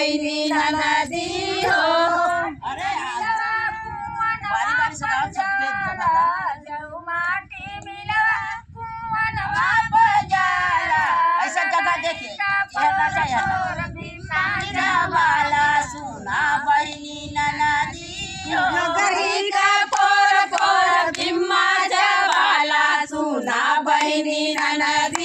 बहिनी ननदी हो। अरे बारी बारी से गाओ सबके जगह ऐसा जगह देखिए यह राजा वाला सुना बहिनी ननदी हो। नगरी का पोर पोर जिम्मा जवाला सुना बहिनी ननदी